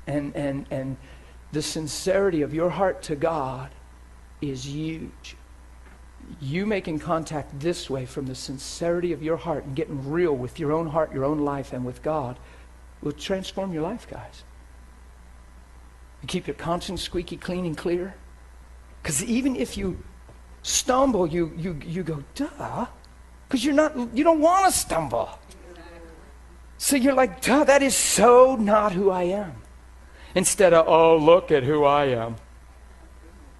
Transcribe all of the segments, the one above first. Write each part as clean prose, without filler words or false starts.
And the sincerity of your heart to God is huge. You making contact this way from the sincerity of your heart and getting real with your own heart, your own life, and with God will transform your life, guys. You keep your conscience squeaky clean and clear. Because even if you stumble, you go, duh. Because you don't want to stumble. So you're like, duh, that is so not who I am. Instead of, oh, look at who I am.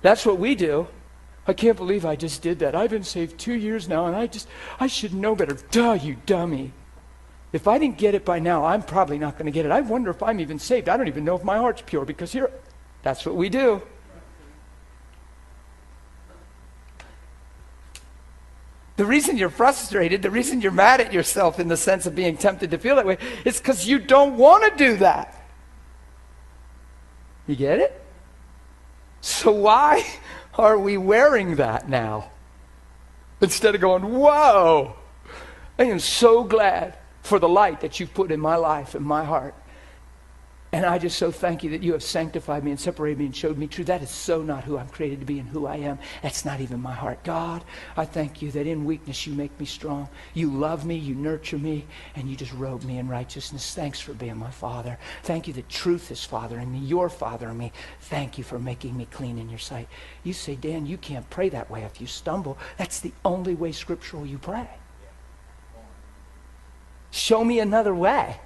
That's what we do. I can't believe I just did that. I've been saved 2 years now, and I should know better. Duh, you dummy. If I didn't get it by now, I'm probably not going to get it. I wonder if I'm even saved. I don't even know if my heart's pure, because that's what we do. The reason you're frustrated, the reason you're mad at yourself in the sense of being tempted to feel that way, is because you don't want to do that. You get it? So why are we wearing that now? Instead of going, whoa, I am so glad for the light that you've put in my life and my heart. And I just so thank you that you have sanctified me and separated me and showed me truth. That is so not who I'm created to be and who I am. That's not even my heart. God, I thank you that in weakness you make me strong. You love me, you nurture me, and you just robe me in righteousness. Thanks for being my Father. Thank you that truth is fathering me. You're fathering me. Thank you for making me clean in your sight. You say, Dan, you can't pray that way if you stumble. That's the only way scriptural you pray. Show me another way.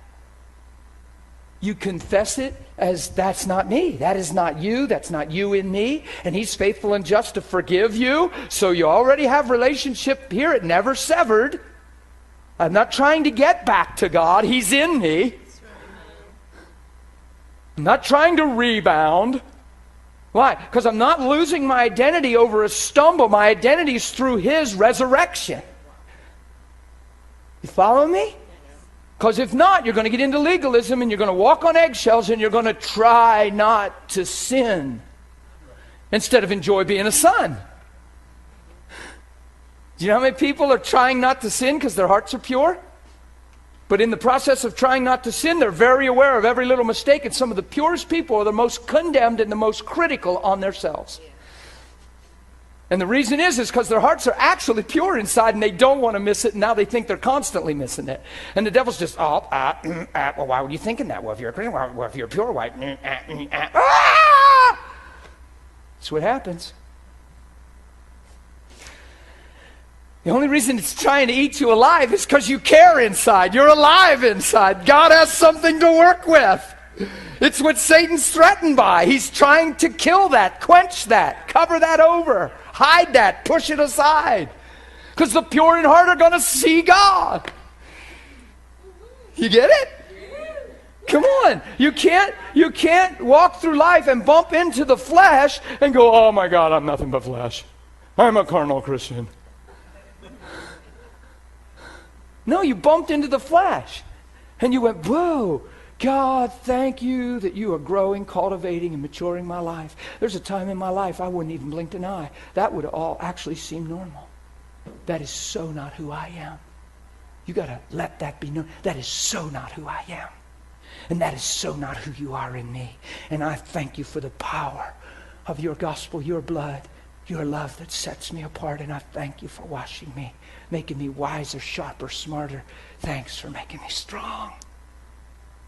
You confess it as, that's not me. That is not you. That's not you in me. And he's faithful and just to forgive you. So you already have relationship here. It never severed. I'm not trying to get back to God. He's in me. I'm not trying to rebound. Why? Because I'm not losing my identity over a stumble. My identity is through his resurrection. You follow me? Because if not, you're going to get into legalism and you're going to walk on eggshells and you're going to try not to sin instead of enjoy being a son. Do you know how many people are trying not to sin because their hearts are pure? But in the process of trying not to sin, they're very aware of every little mistake. And some of the purest people are the most condemned and the most critical on themselves. And the reason is because their hearts are actually pure inside and they don't want to miss it, and now they think they're constantly missing it. And the devil's just, well, why were you thinking that? Well, if you're a Christian, well, if you're pure, why? That's what happens. The only reason it's trying to eat you alive is because you care inside. You're alive inside. God has something to work with. It's what Satan's threatened by. He's trying to kill that, quench that, cover that over, hide that, push it aside. Because the pure in heart are going to see God. You get it? Come on. You can't walk through life and bump into the flesh and go, oh my God, I'm nothing but flesh. I'm a carnal Christian. No, you bumped into the flesh. And you went, whoa. God, thank you that you are growing, cultivating, and maturing my life. There's a time in my life I wouldn't even blink an eye. That would all actually seem normal. That is so not who I am. You got to let that be known. That is so not who I am. And that is so not who you are in me. And I thank you for the power of your gospel, your blood, your love that sets me apart. And I thank you for washing me, making me wiser, sharper, smarter. Thanks for making me strong.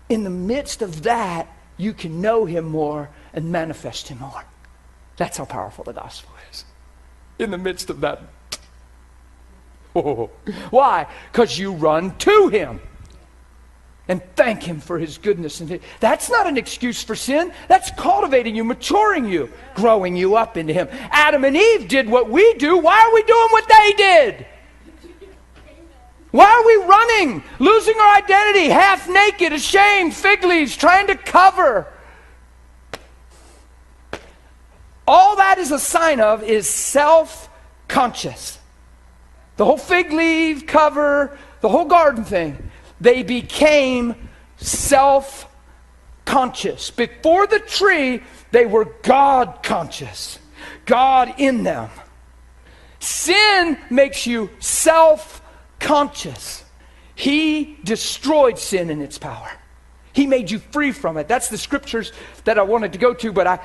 In the midst of that, you can know him more and manifest him more. That's how powerful the gospel is. In the midst of that. Oh. Why? Because you run to him and thank him for his goodness. And that's not an excuse for sin. That's cultivating you, maturing you, growing you up into him. Adam and Eve did what we do. Why are we doing what they did? Why are we running, losing our identity, half naked, ashamed, fig leaves, trying to cover? All that is a sign of is self-conscious. The whole fig leaf cover, the whole garden thing, they became self-conscious. Before the tree, they were God-conscious. God in them. Sin makes you self-conscious. He destroyed sin and its power. He made you free from it. That's the scriptures that I wanted to go to, but I